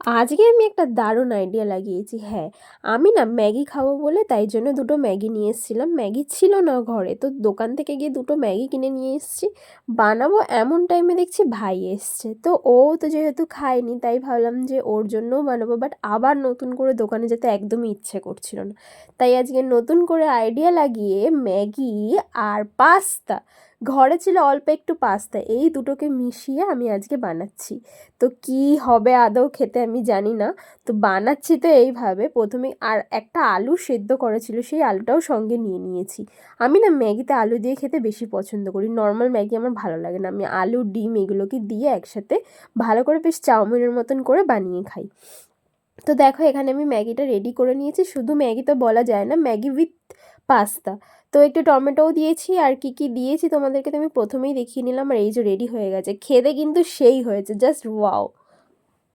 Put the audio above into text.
আজকে আমি একটা দারুণ আইডিয়া লাগিয়েছি। হ্যাঁ, আমি না ম্যাগি খাবো বলে তাই জন্য ২ টো ম্যাগি নিয়ে এসেছিলাম। ম্যাগি ছিল না ঘরে, তো দোকান থেকে গিয়ে ২ টো ম্যাগি কিনে নিয়ে এসেছি। বানাবো এমন টাইমে দেখছি ভাই এসছে। তো ও তো যেহেতু খায়নি তাই ভাবলাম যে ওর জন্যও বানাবো। বাট আবার নতুন করে দোকানে যেতে একদমই ইচ্ছে করছিল না। তাই আজকে নতুন করে আইডিয়া লাগিয়ে ম্যাগি আর পাস্তা, ঘরে ছিল অল্প একটু পাস্তা, এই দুটোকে মিশিয়ে আমি আজকে বানাচ্ছি। তো কী হবে আদৌ খেতে আমি জানি না। তো বানাচ্ছি তো এইভাবে, প্রথমে আর একটা আলু সেদ্ধ করা ছিল, সেই আলুটাও সঙ্গে নিয়ে নিয়েছি। আমি না ম্যাগিতে আলু দিয়ে খেতে বেশি পছন্দ করি, নর্মাল ম্যাগি আমার ভালো লাগে না। আমি আলু, ডিম এগুলোকে দিয়ে একসাথে ভালো করে বেশ চাউমিনের মতন করে বানিয়ে খাই। তো দেখো এখানে আমি ম্যাগিটা রেডি করে নিয়েছি। শুধু ম্যাগি তো বলা যায় না, ম্যাগি উইথ পাস্তা। তো একটু টমেটোও দিয়েছি, আর কী কী দিয়েছি তোমাদেরকে তো আমি প্রথমেই দেখিয়ে নিলাম। আর এই যে রেডি হয়ে গেছে, খেতে কিন্তু সেই হয়েছে, জাস্ট ওয়াও!